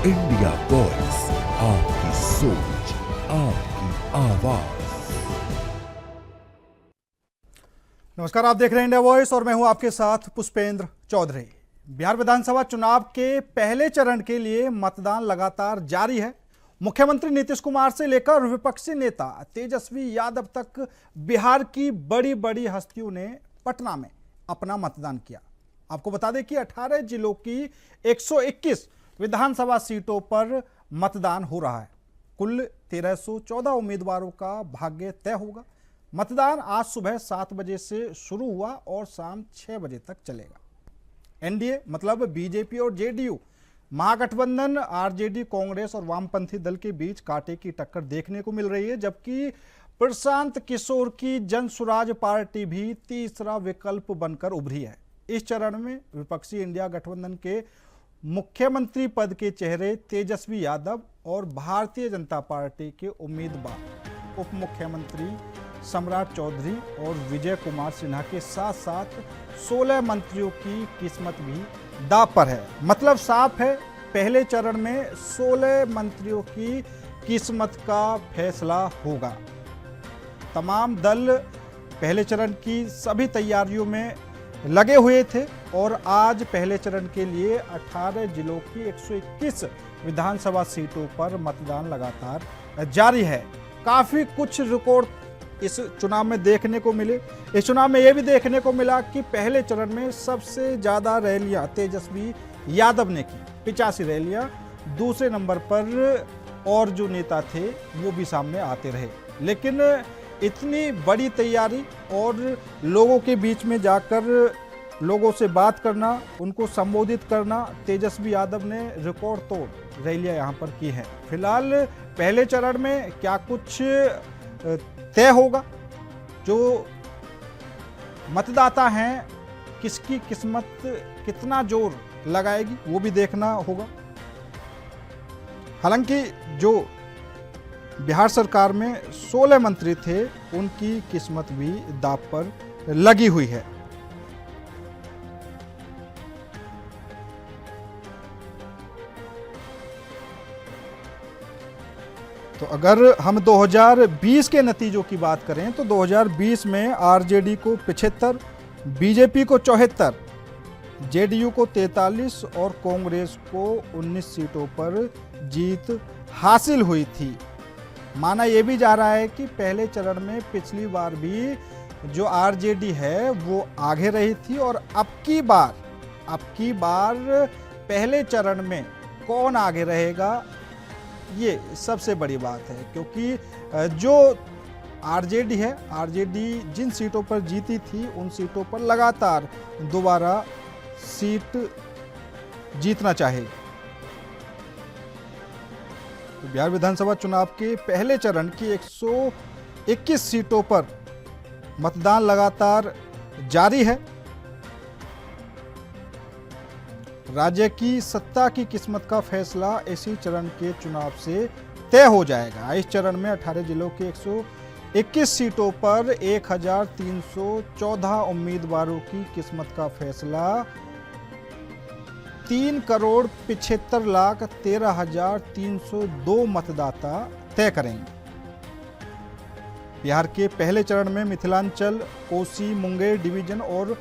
India voice, आपकी सोच, आपकी आवाज। नमस्कार, आप देख रहे हैं इंडिया वॉइस और मैं हूं आपके साथ पुष्पेंद्र चौधरी। बिहार विधानसभा चुनाव के पहले चरण के लिए मतदान लगातार जारी है। मुख्यमंत्री नीतीश कुमार से लेकर विपक्षी नेता तेजस्वी यादव तक बिहार की बड़ी बड़ी हस्तियों ने पटना में अपना मतदान किया। आपको बता दें कि 18 जिलों की 121 विधानसभा सीटों पर मतदान हो रहा है। कुल 1314 उम्मीदवारों का भाग्य तय होगा। मतदान आज सुबह 7 बजे से शुरू हुआ और शाम 6 बजे तक चलेगा। एनडीए मतलब बीजेपी और जेडीयू महागठबंधन, आरजेडी, कांग्रेस और वामपंथी दल के बीच कांटे की टक्कर देखने को मिल रही है, जबकि प्रशांत किशोर की जन सुराज पार्टी भी तीसरा विकल्प बनकर उभरी है। इस चरण में विपक्षी इंडिया गठबंधन के मुख्यमंत्री पद के चेहरे तेजस्वी यादव और भारतीय जनता पार्टी के उम्मीदवार उप मुख्यमंत्री सम्राट चौधरी और विजय कुमार सिन्हा के साथ साथ 16 मंत्रियों की किस्मत भी दांव पर है। मतलब साफ है, पहले चरण में 16 मंत्रियों की किस्मत का फैसला होगा। तमाम दल पहले चरण की सभी तैयारियों में लगे हुए थे और आज पहले चरण के लिए 18 जिलों की 121 विधानसभा सीटों पर मतदान लगातार जारी है। काफी कुछ रिकॉर्ड इस चुनाव में देखने को मिले। इस चुनाव में यह भी देखने को मिला कि पहले चरण में सबसे ज्यादा रैलियां तेजस्वी यादव ने की, 85 रैलियां। दूसरे नंबर पर और जो नेता थे वो भी सामने आते रहे, लेकिन इतनी बड़ी तैयारी और लोगों के बीच में जाकर लोगों से बात करना, उनको संबोधित करना, तेजस्वी यादव ने रिकॉर्ड तोड़ रैलियां यहां पर की हैं। फिलहाल पहले चरण में क्या कुछ तय होगा, जो मतदाता हैं किसकी किस्मत कितना जोर लगाएगी, वो भी देखना होगा। हालांकि जो बिहार सरकार में 16 मंत्री थे, उनकी किस्मत भी दांव पर लगी हुई है। तो अगर हम 2020 के नतीजों की बात करें तो 2020 में आरजेडी को 75, बीजेपी को 74, जेडीयू को 43 और कांग्रेस को 19 सीटों पर जीत हासिल हुई थी। माना यह भी जा रहा है कि पहले चरण में पिछली बार भी जो आरजेडी है वो आगे रही थी और अब की बार पहले चरण में कौन आगे रहेगा, ये सबसे बड़ी बात है। क्योंकि जो आरजेडी है, आरजेडी जिन सीटों पर जीती थी उन सीटों पर लगातार दोबारा सीट जीतना चाहेगी। तो बिहार विधानसभा चुनाव के पहले चरण की 121 सीटों पर मतदान लगातार जारी है। राज्य की सत्ता की किस्मत का फैसला इसी चरण के चुनाव से तय हो जाएगा। इस चरण में 18 जिलों के 121 सीटों पर 1314 उम्मीदवारों की किस्मत का फैसला 3,75,13,302 मतदाता तय करेंगे। बिहार के पहले चरण में मिथिलांचल, कोसी, मुंगेर डिवीजन और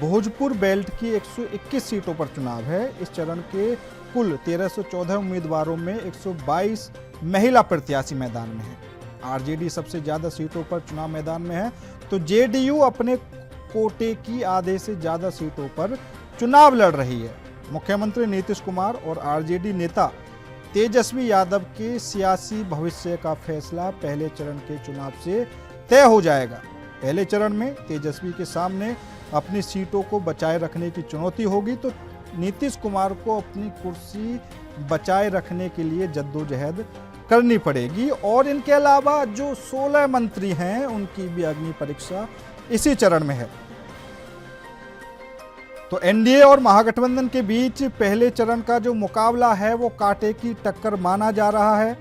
भोजपुर बेल्ट की 121 सीटों पर चुनाव है। इस चरण के कुल 1314 उम्मीदवारों में 122 महिला प्रत्याशी मैदान में हैं। आरजेडी सबसे ज्यादा सीटों पर चुनाव मैदान में है, तो जेडीयू अपने कोटे की आधे से ज्यादा सीटों पर चुनाव लड़ रही है। मुख्यमंत्री नीतीश कुमार और आरजेडी नेता तेजस्वी यादव के सियासी भविष्य का फैसला पहले चरण के चुनाव से तय हो जाएगा। पहले चरण में तेजस्वी के सामने अपनी सीटों को बचाए रखने की चुनौती होगी, तो नीतीश कुमार को अपनी कुर्सी बचाए रखने के लिए जद्दोजहद करनी पड़ेगी। और इनके अलावा जो 16 मंत्री हैं उनकी भी अग्नि परीक्षा इसी चरण में है। तो एनडीए और महागठबंधन के बीच पहले चरण का जो मुकाबला है वो कांटे की टक्कर माना जा रहा है।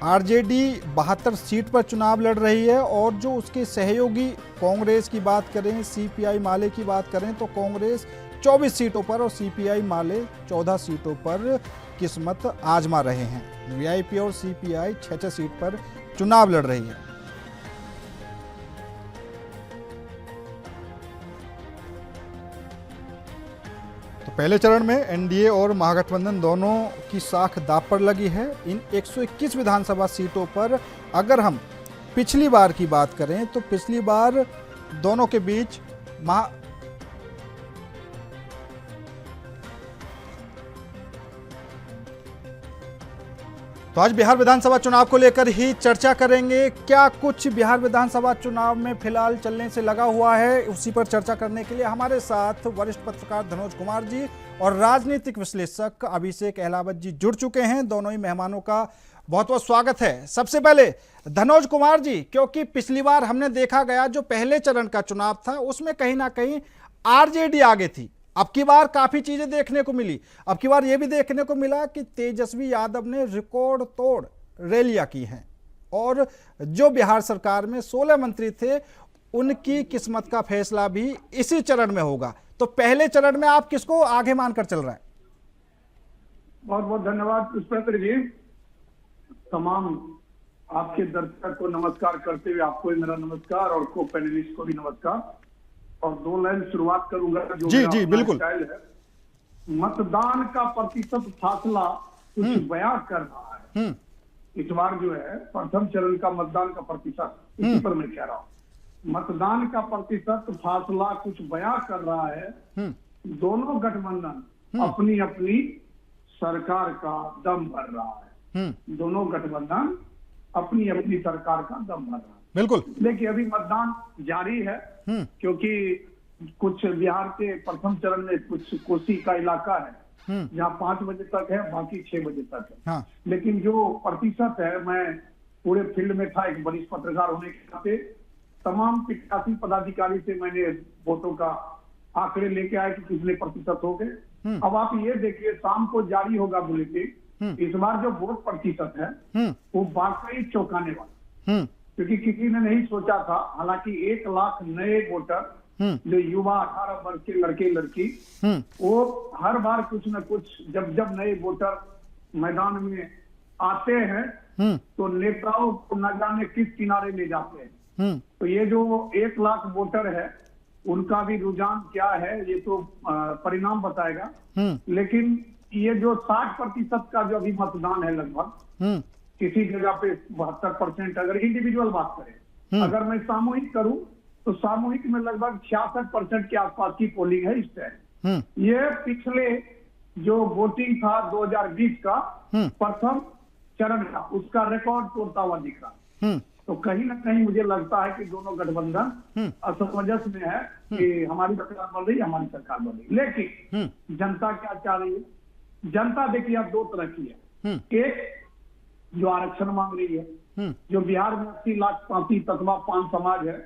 आरजेडी 72 सीट पर चुनाव लड़ रही है और जो उसके सहयोगी कांग्रेस की बात करें, सीपीआई माले की बात करें तो कांग्रेस 24 सीटों पर और सीपीआई माले 14 सीटों पर किस्मत आजमा रहे हैं। वीआईपी और सीपीआई 6-6 सीट पर चुनाव लड़ रही है। तो पहले चरण में एनडीए और महागठबंधन दोनों की साख दांव पर लगी है। इन 121 विधानसभा सीटों पर अगर हम पिछली बार की बात करें तो पिछली बार दोनों के बीच तो आज बिहार विधानसभा चुनाव को लेकर ही चर्चा करेंगे। क्या कुछ बिहार विधानसभा चुनाव में फिलहाल चलने से लगा हुआ है, उसी पर चर्चा करने के लिए हमारे साथ वरिष्ठ पत्रकार धनोज कुमार जी और राजनीतिक विश्लेषक अभिषेक अहलावत जी जुड़ चुके हैं। दोनों ही मेहमानों का बहुत बहुत स्वागत है। सबसे पहले धनोज कुमार जी, क्योंकि पिछली बार हमने देखा गया जो पहले चरण का चुनाव था उसमें कहीं ना कहीं आरजेडी आगे थी। अब की बार काफी चीजें देखने को मिली। अब की बार यह भी देखने को मिला कि तेजस्वी यादव ने रिकॉर्ड तोड़ रैलियां की हैं और जो बिहार सरकार में 16 मंत्री थे उनकी किस्मत का फैसला भी इसी चरण में होगा। तो पहले चरण में आप किसको आगे मानकर चल रहे हैं? बहुत बहुत धन्यवाद पुष्पेंद्र जी। तमाम आपके दर्शक को नमस्कार करते हुए आपको भी मेरा नमस्कार और को पैनलिस्ट को भी नमस्कार। और 2 लाइन शुरुआत करूंगा जो जी बिल्कुल स्टाइल है। मतदान का प्रतिशत फासला कुछ बयां कर रहा है। इस बार जो है प्रथम चरण का मतदान का प्रतिशत, इसी पर मैं कह रहा हूँ मतदान का प्रतिशत फासला कुछ बयां कर रहा है। दोनों गठबंधन अपनी अपनी सरकार का दम भर रहा है। दोनों गठबंधन अपनी अपनी सरकार का दम भर रहा है। बिल्कुल। देखिए अभी मतदान जारी है क्योंकि कुछ बिहार के प्रथम चरण में कुछ कोसी का इलाका है जहाँ 5 बजे तक है, बाकी 6 बजे तक है। हाँ। लेकिन जो प्रतिशत है, मैं पूरे फील्ड में था एक वरिष्ठ पत्रकार होने के नाते, तमाम प्रत्याशी पदाधिकारी से मैंने वोटों का आंकड़े लेके आए कि कितने प्रतिशत हो गए। अब आप ये देखिए शाम को जारी होगा बुलेटिन। इस बार जो वोट प्रतिशत है वो वाकई चौंकाने वाला, क्योंकि किसी ने नहीं सोचा था। हालांकि 1 लाख नए वोटर जो युवा 18 वर्ष के लड़के लड़की, वो हर बार कुछ न कुछ जब नए वोटर मैदान में आते हैं तो नेताओं को न जाने किस किनारे ले जाते हैं। तो ये जो 1 लाख वोटर है उनका भी रुझान क्या है ये तो परिणाम बताएगा। लेकिन ये जो 60% का जो अभी मतदान है लगभग, किसी जगह पे 72% अगर इंडिविजुअल बात करें, अगर मैं सामूहिक करूं तो सामूहिक में लगभग 66% के आसपास की पोलिंग है इस टाइम। ये पिछले जो वोटिंग था 2020 का प्रथम चरण का, उसका रिकॉर्ड तोड़ता हुआ दिख रहा। तो कहीं ना कहीं मुझे लगता है कि दोनों गठबंधन असमंजस में है कि हमारी सरकार बन रही है, हमारी सरकार बन रही है। लेकिन जनता क्या चाह रही है? जनता देखिए अब 2 तरह की है। एक जो आरक्षण मांग रही है, जो बिहार में 80 लाख 35 समाज है,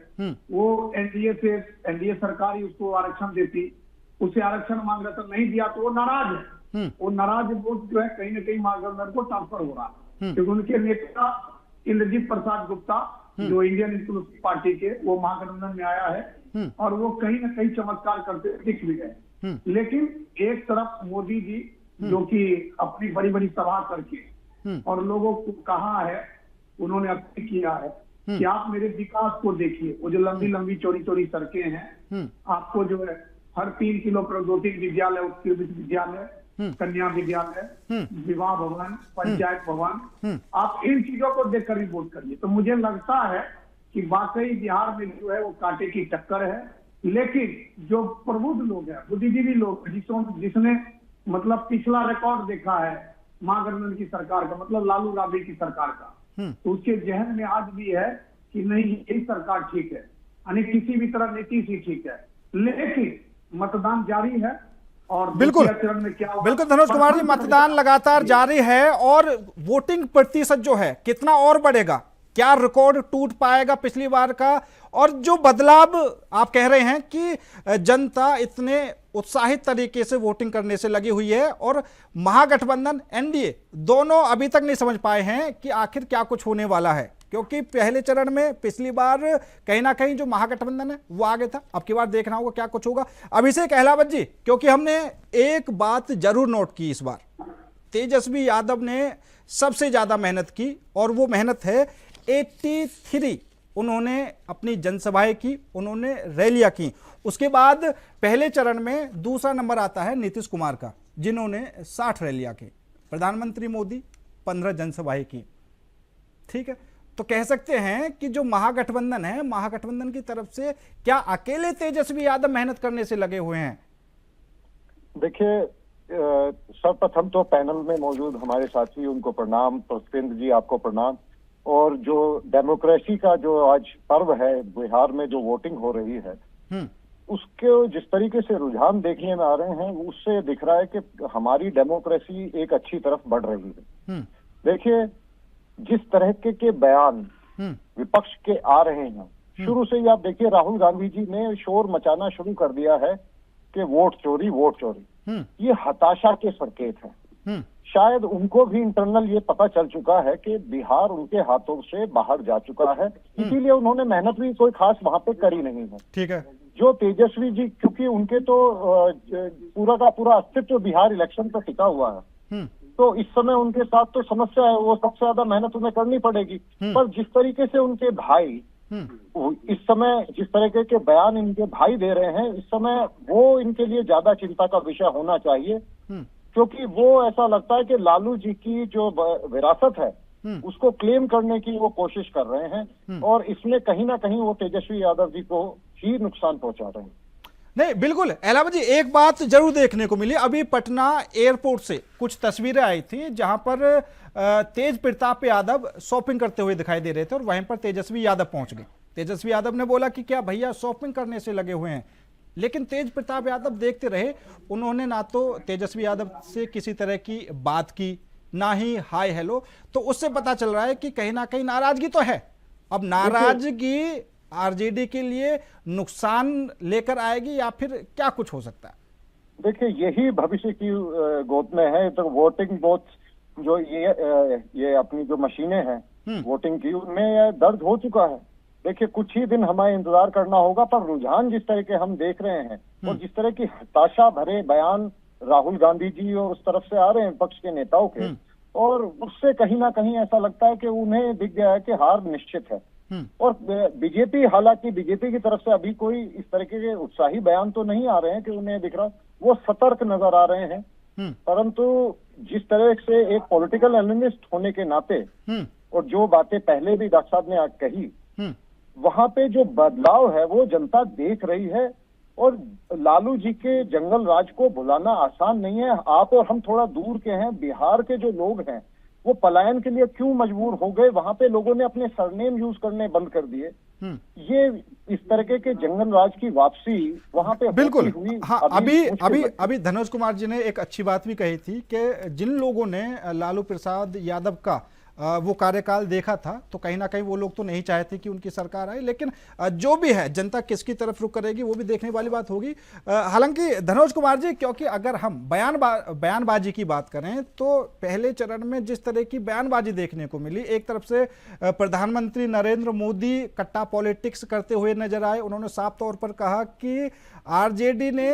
वो एनडीए सरकार ही उसको आरक्षण देती, उसे आरक्षण मांग रहा था, नहीं दिया तो वो नाराज है। वो नाराज वोट जो है कहीं ना कहीं महागठबंधन को ट्रांसफर हो रहा है, क्योंकि उनके नेता इंद्रजीत प्रसाद गुप्ता जो इंडियन इंक्लूसिव पार्टी के, वो महागठबंधन में आया है और वो कहीं ना कहीं चमत्कार करते दिख भी गए। लेकिन एक तरफ मोदी जी जो कि अपनी बड़ी बड़ी सभा करके और लोगों को कहा है, उन्होंने अपील किया है कि आप मेरे विकास को देखिए। वो जो लंबी लंबी चौड़ी चौड़ी सड़कें हैं, आपको जो है हर 3 किलो पर 2-3 विद्यालय, उत्कृष्ट विद्यालय, कन्या विद्यालय, विवाह भवन, पंचायत भवन, आप इन चीजों को देखकर ही वोट करिए। तो मुझे लगता है कि वाकई बिहार में जो है वो कांटे की टक्कर है। लेकिन जो प्रबुद्ध लोग हैं, बुद्धिजीवी लोग, जिसने मतलब पिछला रिकॉर्ड देखा है महागठबंधन की सरकार का, मतलब लालू राबड़ी की सरकार का, तो उसके जहन में आज भी है कि नहीं यही सरकार ठीक है, यानी किसी भी तरह नीतीश ही ठीक है। लेकिन मतदान जारी है और बिल्कुल चरण में क्या होगा? बिल्कुल धनोज कुमार जी, मतदान लगातार जारी है और वोटिंग प्रतिशत जो है कितना और बढ़ेगा? क्या रिकॉर्ड टूट पाएगा पिछली बार का? और जो बदलाव आप कह रहे हैं कि जनता इतने उत्साहित तरीके से वोटिंग करने से लगी हुई है और महागठबंधन एनडीए दोनों अभी तक नहीं समझ पाए हैं कि आखिर क्या कुछ होने वाला है। क्योंकि पहले चरण में पिछली बार कहीं ना कहीं जो महागठबंधन है वो आगे था। अब की बार देखना होगा क्या कुछ होगा। अभिषेक अहलावत जी, क्योंकि हमने एक बात जरूर नोट की, इस बार तेजस्वी यादव ने सबसे ज्यादा मेहनत की और वो मेहनत है 83 उन्होंने अपनी जनसभाएं की, उन्होंने रैलियां की। उसके बाद पहले चरण में दूसरा नंबर आता है नीतीश कुमार का, जिन्होंने 60 रैलियां की। प्रधानमंत्री मोदी 15 जनसभाएं की। ठीक है, तो कह सकते हैं कि जो महागठबंधन है, महागठबंधन की तरफ से क्या अकेले तेजस्वी यादव मेहनत करने से लगे हुए हैं? देखिए, सर्वप्रथम तो पैनल में मौजूद हमारे साथी, उनको प्रणाम। पुष्पेंद्र जी, आपको प्रणाम। और जो डेमोक्रेसी का जो आज पर्व है, बिहार में जो वोटिंग हो रही है, उसके जिस तरीके से रुझान देखने में आ रहे हैं, उससे दिख रहा है कि हमारी डेमोक्रेसी एक अच्छी तरफ बढ़ रही है। देखिए, जिस तरह के बयान विपक्ष के आ रहे हैं, शुरू से ही आप देखिए, राहुल गांधी जी ने शोर मचाना शुरू कर दिया है कि वोट चोरी, वोट चोरी। ये हताशा के संकेत हैं। शायद उनको भी इंटरनल ये पता चल चुका है कि बिहार उनके हाथों से बाहर जा चुका है, इसीलिए उन्होंने मेहनत भी कोई खास वहां पे करी नहीं है। ठीक है, जो तेजस्वी जी, क्योंकि उनके तो पूरा का पूरा अस्तित्व बिहार इलेक्शन पर टिका हुआ है, तो इस समय उनके साथ तो समस्या है, वो सबसे ज्यादा मेहनत उन्हें करनी पड़ेगी। पर जिस तरीके से उनके भाई इस समय, जिस तरीके के बयान इनके भाई दे रहे हैं, इस समय वो इनके लिए ज्यादा चिंता का विषय होना चाहिए, क्योंकि वो ऐसा लगता है कि लालू जी की जो विरासत है उसको क्लेम करने की वो कोशिश कर रहे हैं, और इसमें कहीं ना कहीं वो तेजस्वी यादव जी को ही नुकसान पहुंचा रहे हैं। नहीं, बिल्कुल अहलावत जी, एक बात जरूर देखने को मिली। अभी पटना एयरपोर्ट से कुछ तस्वीरें आई थी जहां पर तेज प्रताप यादव शॉपिंग करते हुए दिखाई दे रहे थे और वहीं पर तेजस्वी यादव पहुंच गए। तेजस्वी यादव ने बोला कि क्या भैया शॉपिंग करने से लगे हुए हैं, लेकिन तेज प्रताप यादव देखते रहे। उन्होंने ना तो तेजस्वी यादव से किसी तरह की बात की, ना ही हाय हेलो। तो उससे पता चल रहा है कि कहीं ना कहीं नाराजगी तो है। अब नाराजगी आरजेडी के लिए नुकसान लेकर आएगी या फिर क्या कुछ हो सकता है? देखिए, यही भविष्य की गोद में है। तो वोटिंग बोथ जो ये अपनी जो मशीनें हैं वोटिंग की, उनमें दर्ज हो चुका है। देखिए, कुछ ही दिन हमें इंतजार करना होगा, पर रुझान जिस तरह के हम देख रहे हैं और जिस तरह की हताशा भरे बयान राहुल गांधी जी और उस तरफ से आ रहे हैं पक्ष के नेताओं के, और उससे कहीं ना कहीं ऐसा लगता है कि उन्हें दिख गया है कि हार निश्चित है। और बीजेपी, हालांकि बीजेपी की तरफ से अभी कोई इस तरीके के उत्साही बयान तो नहीं आ रहे हैं कि उन्हें दिख रहा, वो सतर्क नजर आ रहे हैं। परंतु जिस तरह से एक पॉलिटिकल एनालिस्ट होने के नाते और जो बातें पहले भी डॉक्टर साहब ने आज कही, वहां पे जो बदलाव है वो जनता देख रही है। और लालू जी के जंगल राज को भुलाना आसान नहीं है। आप और हम थोड़ा दूर के हैं, बिहार के जो लोग हैं वो पलायन के लिए क्यों मजबूर हो गए, वहां पे लोगों ने अपने सरनेम यूज करने बंद कर दिए। ये इस तरह के जंगल राज की वापसी वहां पे बिल्कुल हुई। हाँ, अभी धनोज कुमार जी ने एक अच्छी बात भी कही थी कि जिन लोगों ने लालू प्रसाद यादव का वो कार्यकाल देखा था, तो कहीं ना कहीं वो लोग तो नहीं चाहते कि उनकी सरकार आए, लेकिन जो भी है जनता किसकी तरफ रुख करेगी वो भी देखने वाली बात होगी। हालांकि धनोज कुमार जी, क्योंकि अगर हम बयानबाजी की बात करें तो पहले चरण में जिस तरह की बयानबाजी देखने को मिली, एक तरफ से प्रधानमंत्री नरेंद्र मोदी कट्टा पॉलिटिक्स करते हुए नजर आए। उन्होंने साफ तौर पर कहा कि आरजेडी ने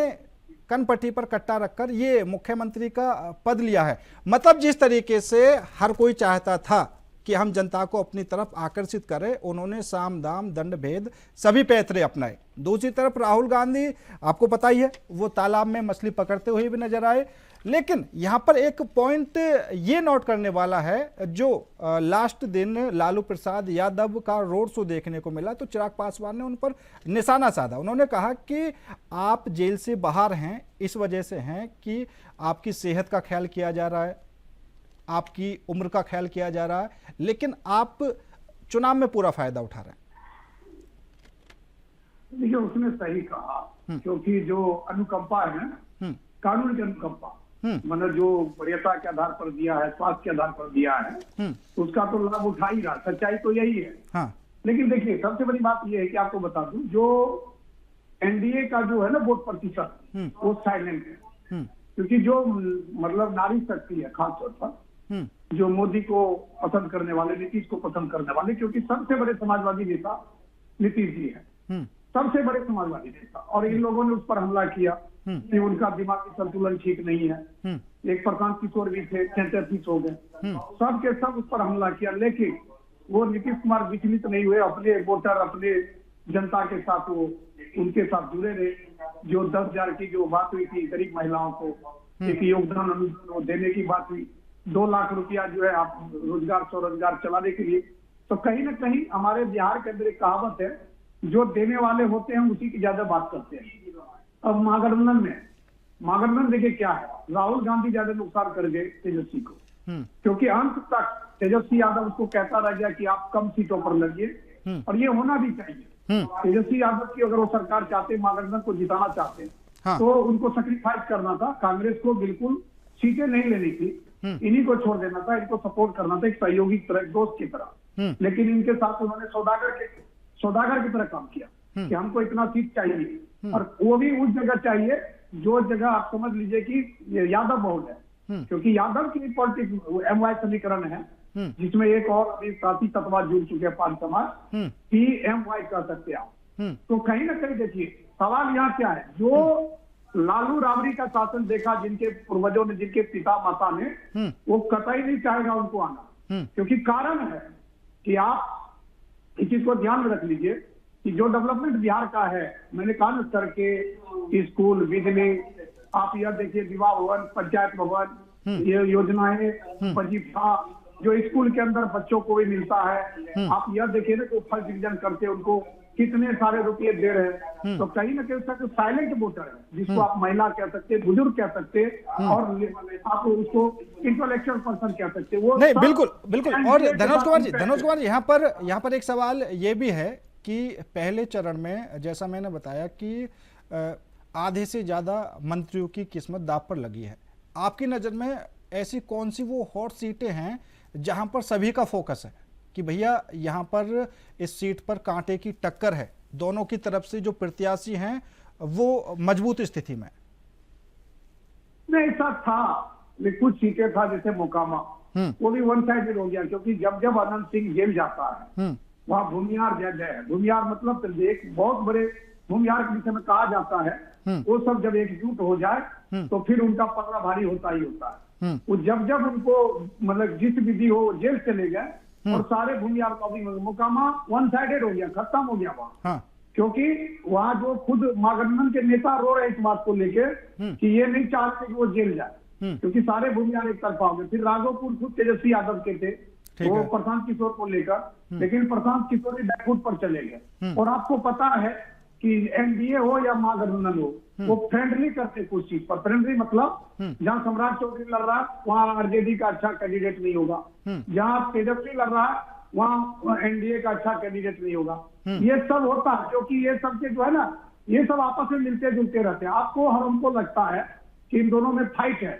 कनपट्टी पर कट्टा रखकर ये मुख्यमंत्री का पद लिया है। मतलब जिस तरीके से हर कोई चाहता था कि हम जनता को अपनी तरफ आकर्षित करें, उन्होंने साम दाम दंड भेद सभी पैतरे अपनाए। दूसरी तरफ राहुल गांधी, आपको पता ही है, वो तालाब में मछली पकड़ते हुए भी नजर आए। लेकिन यहां पर एक पॉइंट ये नोट करने वाला है, जो लास्ट दिन लालू प्रसाद यादव का रोड शो देखने को मिला, तो चिराग पासवान ने उन पर निशाना साधा। उन्होंने कहा कि आप जेल से बाहर हैं, इस वजह से हैं कि आपकी सेहत का ख्याल किया जा रहा है, आपकी उम्र का ख्याल किया जा रहा है, लेकिन आप चुनाव में पूरा फायदा उठा रहे हैं। देखिए, उसने सही कहा, क्योंकि जो अनुकंपा है ना, कानून की अनुकंपा, मतलब जो वरीयता के आधार पर दिया है, स्वास्थ्य के आधार पर दिया है, उसका तो लाभ उठा ही रहा। सच्चाई तो यही है। हाँ। लेकिन देखिए, सबसे बड़ी बात यह है कि आपको बता दूं, जो एनडीए का जो है ना वोट प्रतिशत, वो साइलेंट है। क्योंकि जो मतलब नारी शक्ति है, खासतौर पर जो मोदी को पसंद करने वाले, नीतीश को पसंद करने वाले, क्योंकि सबसे बड़े समाजवादी नेता नीतीश जी है, सबसे बड़े समाजवादी नेता। और इन लोगों ने उस पर हमला किया कि उनका दिमागी संतुलन ठीक नहीं है। एक प्रशांत किशोर भी थे, 33 हो गए, सब के सब उस पर हमला किया। लेकिन वो नीतीश कुमार विचलित नहीं हुए, अपने वोटर, अपने जनता के साथ वो उनके साथ जुड़े रहे। जो 10,000 की जो बात हुई थी गरीब महिलाओं को एक योगदान अनुदान देने की बात हुई, 2 लाख रुपया जो है आप रोजगार स्वरोजगार चलाने के लिए, तो कहीं ना कहीं हमारे बिहार के अंदर एक कहावत है, जो देने वाले होते हैं उसी की ज्यादा बात करते हैं। अब महागठबंधन देखिए क्या है, राहुल गांधी ज्यादा नुकसान कर गए तेजस्वी को, क्योंकि अंत तक तेजस्वी यादव उसको कहता रह गया कि आप कम सीटों पर लड़िए, और ये होना भी चाहिए। तेजस्वी यादव की अगर वो सरकार चाहते, महागठबंधन को जिताना चाहते, तो उनको सेक्रीफाइस करना था, कांग्रेस को बिल्कुल सीटें नहीं लेनी थी, इन्हीं को छोड़ देना था, इनको सपोर्ट करना था एक सहयोगी की तरह, दोस्त की तरह। लेकिन इनके साथ उन्होंने सौदागर की तरह काम किया कि हमको इतना सीट चाहिए, और वो भी उस जगह चाहिए जो जगह आप समझ लीजिए कि यादव बहुल है, क्योंकि यादव की पॉलिटिक्स MY समीकरण है, जिसमें एक और अभी साथी तत्वा जुड़ चुके हैं, 5 समाज PMY कह सकते हैं आप। तो कहीं ना कहीं देखिए सवाल यहाँ क्या है, जो लालू राबड़ी का शासन देखा, जिनके पूर्वजों ने, जिनके पिता माता ने, वो कतई नहीं चाहेगा उनको आना, क्योंकि कारण है कि आप इस चीज को ध्यान में रख लीजिए कि जो डेवलपमेंट बिहार का है, मैंने कहा ना, सड़कें, स्कूल, बिजली, आप यह देखिए विवाह भवन, पंचायत भवन, ये योजनाएं, वजीफा जो स्कूल के अंदर बच्चों को भी मिलता है, आप यह देखिए ना कि फर्स्ट डिवीजन करते उनको कितने सारे रुपए दे रहे हैं। तो कहीं ना कहीं उसका जो साइलेंट वोटर है, जिसको आप महिला कह सकते, बुजुर्ग कह सकते, और आप उसको इंटेलेक्चुअल पर्सन कह सकते, वो नहीं, बिल्कुल बिल्कुल। और धनोज कुमार जी यहाँ पर एक सवाल ये भी है कि पहले चरण में जैसा मैंने बताया कि आधे से ज्यादा मंत्रियों की किस्मत दांव पर लगी है। आपकी नजर में ऐसी कौन सी वो हॉट सीटें हैं जहां पर सभी का फोकस है कि भैया यहाँ पर इस सीट पर कांटे की टक्कर है, दोनों की तरफ से जो प्रत्याशी हैं वो मजबूत स्थिति में? नहीं, ऐसा था, लेकिन कुछ सीटें था जैसे मोकामा, वो भी वन साइडेड हो गया, क्योंकि जब अनंत सिंह जेल जाता है, वहाँ भूमिहार जज है, भूमिहार मतलब एक बहुत बड़े भूमिहार के विषय में कहा जाता है, वो सब जब एकजुट हो जाए तो फिर उनका पकड़ा भारी होता ही होता है। वो जब उनको मतलब जिस विधि हो जेल चले गए और सारे भूमिहार का मोकामा वन साइडेड हो गया, खत्म हो गया वहाँ। क्योंकि वहाँ जो खुद महागठबंधन के नेता रो रहे इस बात को लेकर कि ये नहीं चाहते कि वो जेल जाए, क्योंकि सारे भूमिहार एक तरफा हो गए। फिर राघोपुर खुद तेजस्वी यादव के थे, वो प्रशांत किशोर को लेकर, लेकिन प्रशांत किशोर भी बैकफुट पर चले गए। और आपको पता है कि एनडीए हो या महागठबंधन हो, वो फ्रेंडली करते कुछ चीज पर। फ्रेंडली मतलब जहां सम्राट चौधरी लड़ रहा है वहां आरजेडी का अच्छा कैंडिडेट नहीं होगा, जहां तेजस्वी लड़ रहा है वहां एनडीए का अच्छा कैंडिडेट नहीं होगा। ये सब होता है क्योंकि ये सब के जो है ना, ये सब आपस में मिलते जुलते रहते हैं। आपको हर हमको लगता है कि इन दोनों में फाइट है,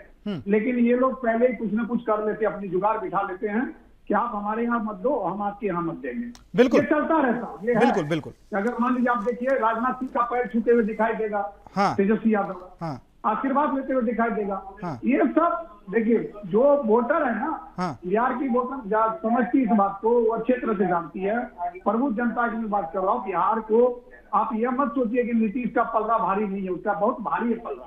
लेकिन ये लोग पहले ही कुछ ना कुछ कर लेते, अपनी जुगाड़ बिठा लेते हैं कि आप हमारे यहाँ मत दो, हम आपके यहाँ मत देंगे। बिल्कुल, ये चलता रहता है। ये बिल्कुल बिल्कुल। अगर मान लीजिए आप देखिए राजनाथ सिंह का पैर छूते हुए दिखाई देगा, तेजस्वी यादव आशीर्वाद लेते हुए दिखाई देगा। ये सब देखिए जो वोटर है ना, बिहार की वोटर समझती इस बात को, वो अच्छे तरह से जानती है। प्रबुद्ध जनता की मैं बात कर रहा हूँ। बिहार को आप यह मत सोचिए कि नीतीश का पलड़ा भारी नहीं है, उसका बहुत भारी है पलड़ा।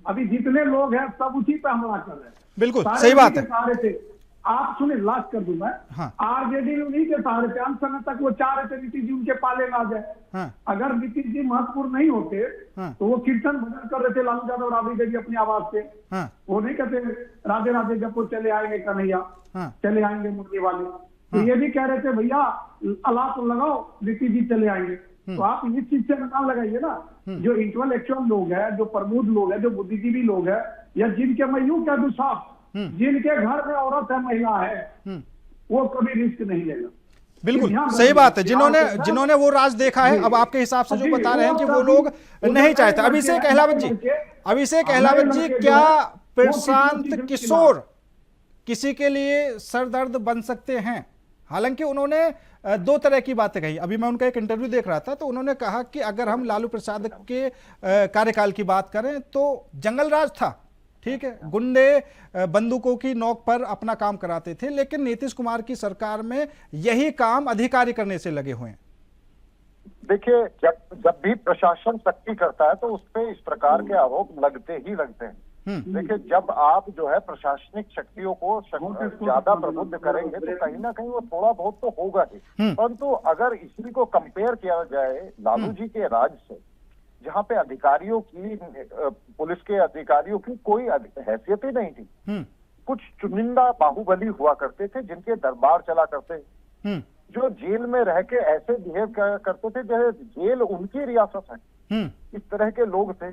अभी जितने लोग हैं सब उसी पे हमला कर रहे हैं। बिल्कुल सही बात है। सहारे थे आप सुने, लास्ट कर दूं मैं, आरजेडी उन्हीं के सहारे थे। अंत समय तक वो चाह रहे थे नीतीश जी उनके पाले ना जाए। अगर नीतीश जी महत्वपूर्ण नहीं होते तो वो कीर्तन भजन कर रहे थे लालू यादव राबड़ी देवी अपनी आवाज से। वो नहीं कहते राधे राधे जब वो चले आएंगे कन्हैया, चले आएंगे मुरली वाले, तो ये भी कह रहे थे भैया अल्लाह तो लगाओ नीतीश जी चले आएंगे। तो आप इस चीज से अनुमान लगाइए ना, जो इंटेलेक्चुअल लोग हैं, जो प्रबुद्ध लोग हैं, जो बुद्धिजीवी लोग हैं, या जिनके मैं यूं कह दूं साफ, जिनके घर में औरत है, महिला है, वो कभी रिस्क नहीं लेगा। बिल्कुल सही बात है। जिन्होंने वो राज देखा है, अब आपके हिसाब से जो बता रहे हैं कि वो लोग नहीं चाहते। अभिषेक अहलावत जी, क्या प्रशांत किशोर किसी के लिए सरदर्द बन सकते हैं? हालांकि उन्होंने 2 तरह की बातें कही। अभी मैं उनका एक इंटरव्यू देख रहा था, तो उन्होंने कहा कि अगर हम लालू प्रसाद के कार्यकाल की बात करें तो जंगल राज था, ठीक है, गुंडे बंदूकों की नोक पर अपना काम कराते थे, लेकिन नीतीश कुमार की सरकार में यही काम अधिकारी करने से लगे हुए हैं। देखिए, जब भी प्रशासन सख्ती करता है तो उस पे इस प्रकार के आरोप लगते ही लगते हैं। देखिए, जब आप जो है प्रशासनिक शक्तियों को ज्यादा प्रबुद्ध करेंगे तो कहीं ना कहीं वो थोड़ा बहुत तो होगा ही, परंतु अगर इसी को कंपेयर किया जाए लालू जी के राज से, जहाँ पे अधिकारियों की, पुलिस के अधिकारियों की कोई हैसियत ही नहीं थी, कुछ चुनिंदा बाहुबली हुआ करते थे जिनके दरबार चला करते, जो जेल में रह के ऐसे बिहेव करते थे जैसे जेल उनकी रियासत है, इस तरह के लोग थे।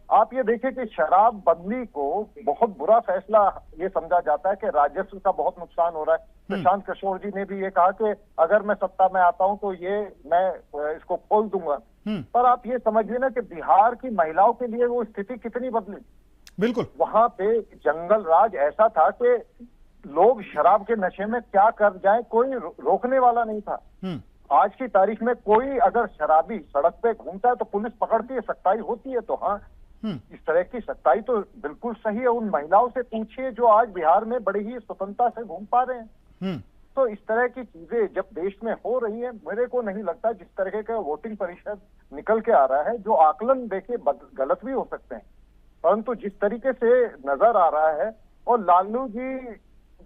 आप ये देखिए कि शराब बंदी को बहुत बुरा फैसला ये समझा जाता है कि राजस्व का बहुत नुकसान हो रहा है। प्रशांत किशोर जी ने भी ये कहा कि अगर मैं सत्ता में आता हूं तो ये मैं इसको खोल दूंगा, पर आप ये समझिए ना कि बिहार की महिलाओं के लिए वो स्थिति कितनी बदली। बिल्कुल, वहां पे जंगल राज ऐसा था कि लोग शराब के नशे में क्या कर जाए कोई रोकने वाला नहीं था। आज की तारीख में कोई अगर शराबी सड़क पे घूमता है तो पुलिस पकड़ती है, सख्ताई होती है। तो हाँ, इस तरह की सख्ताई तो बिल्कुल सही है। उन महिलाओं से पूछिए जो आज बिहार में बड़ी ही स्वतंत्रता से घूम पा रहे हैं। तो इस तरह की चीजें जब देश में हो रही है, मेरे को नहीं लगता जिस तरह का वोटिंग परिषद निकल के आ रहा है, जो आकलन देखिए गलत भी हो सकते हैं, परंतु जिस तरीके से नजर आ रहा है, और लालू जी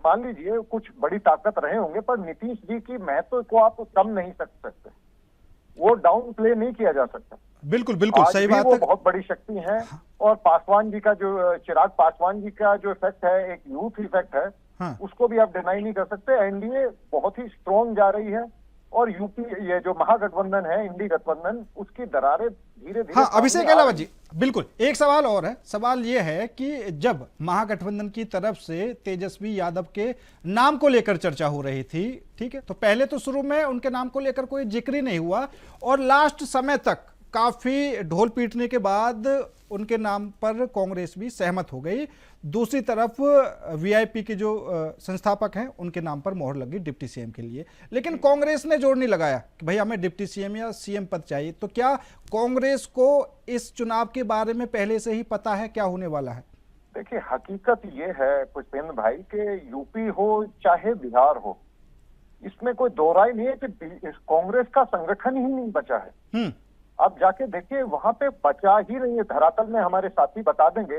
मान लीजिए कुछ बड़ी ताकत रहे होंगे, पर नीतीश जी की महत्व को आप कम नहीं कर सकते, वो डाउन प्ले नहीं किया जा सकता। बिल्कुल बिल्कुल सही बात है, है। बहुत बड़ी शक्ति है। और पासवान जी का जो चिराग पासवान जी का जो इफेक्ट है, एक यूथ इफेक्ट है, उसको भी आप डिनाई नहीं कर सकते। एनडीए बहुत ही स्ट्रॉन्ग जा रही है, और यूपी ये जो महागठबंधन है, इंडी गठबंधन, उसकी दरारें धीरे धीरे। हाँ, अभिषेक अहलावत जी, बिल्कुल एक सवाल और है। सवाल ये है कि जब महागठबंधन की तरफ से तेजस्वी यादव के नाम को लेकर चर्चा हो रही थी, ठीक है, तो पहले तो शुरू में उनके नाम को लेकर कोई जिक्र ही नहीं हुआ, और लास्ट समय तक काफी ढोल पीटने के बाद उनके नाम पर कांग्रेस भी सहमत हो गई। दूसरी तरफ वीआईपी के जो संस्थापक हैं, उनके नाम पर मोहर लगी डिप्टी सीएम के लिए, लेकिन कांग्रेस ने जोर नहीं लगाया कि भाई हमें डिप्टी सीएम या सीएम पद चाहिए। तो क्या कांग्रेस को इस चुनाव के बारे में पहले से ही पता है क्या होने वाला है? देखिए, हकीकत ये है पुष्पेंद्र भाई कि यूपी हो चाहे बिहार हो, इसमें कोई दो राय नहीं है कि कांग्रेस का संगठन ही नहीं बचा है। आप जाके देखिए, वहां पे बचा ही नहीं है। धरातल में हमारे साथी बता देंगे,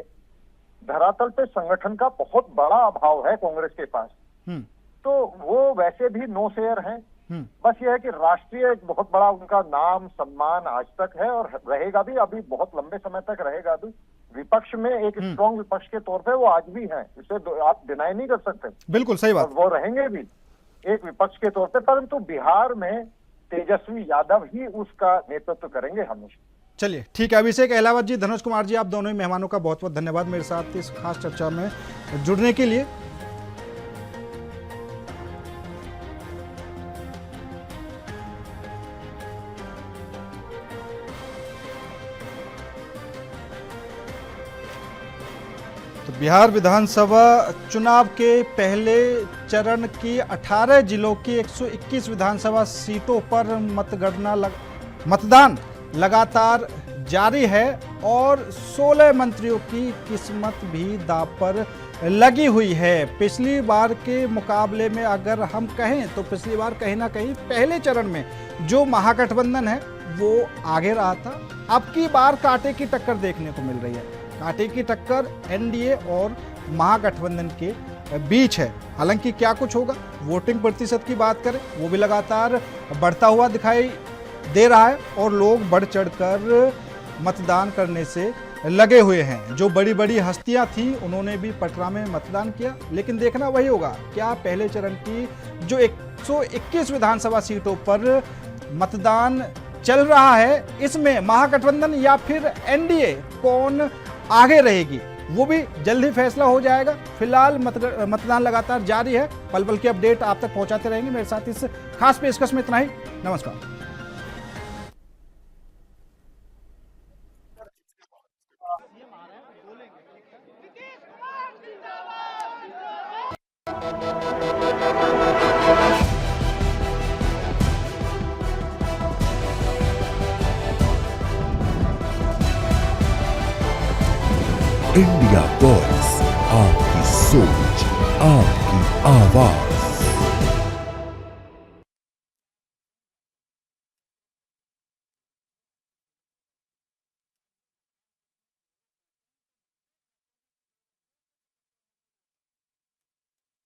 धरातल पे संगठन का बहुत बड़ा अभाव है कांग्रेस के पास। तो वो वैसे भी नो शेयर हैं। बस ये है कि राष्ट्रीय एक बहुत बड़ा उनका नाम सम्मान आज तक है, और रहेगा भी, अभी बहुत लंबे समय तक रहेगा भी। विपक्ष में एक स्ट्रॉन्ग विपक्ष के तौर पे वो आज भी हैं, इसे आप डिनाई नहीं कर सकते। बिल्कुल सही बात। और वो रहेंगे भी एक विपक्ष के तौर पे, परंतु बिहार में तेजस्वी यादव ही उसका नेतृत्व करेंगे हमेशा। चलिए ठीक है, अभिषेक अहलावत जी, धनुष कुमार जी, आप दोनों ही मेहमानों का बहुत बहुत धन्यवाद मेरे साथ इस खास चर्चा में जुड़ने के लिए। तो बिहार विधानसभा चुनाव के पहले चरण की 18 जिलों की 121 विधानसभा सीटों पर मतदान लगातार जारी है, और 16 मंत्रियों की किस्मत भी दांव पर लगी हुई है। पिछली बार के मुकाबले में अगर हम कहें तो पिछली बार कहीं ना कहीं पहले चरण में जो महागठबंधन है वो आगे रहा था। अब की बार कांटे की टक्कर देखने को मिल रही है। कांटे की टक्कर एनडीए और महागठबंधन के बीच है। हालांकि क्या कुछ होगा, वोटिंग प्रतिशत की बात करें, वो भी लगातार बढ़ता हुआ दिखाई दे रहा है, और लोग बढ़ चढ़कर मतदान करने से लगे हुए हैं। जो बड़ी बड़ी हस्तियां थी उन्होंने भी पटना में मतदान किया, लेकिन देखना वही होगा, क्या पहले चरण की जो 121 विधानसभा सीटों पर मतदान चल रहा है, इसमें महागठबंधन या फिर एनडीए कौन आगे रहेगी, वो भी जल्द ही फैसला हो जाएगा। फिलहाल मतदान लगातार जारी है। पल पल की अपडेट आप तक पहुंचाते रहेंगे। मेरे साथ इस खास पेशकश में इतना ही। नमस्कार। India Voice. आपकी सोच, आपकी आवाज।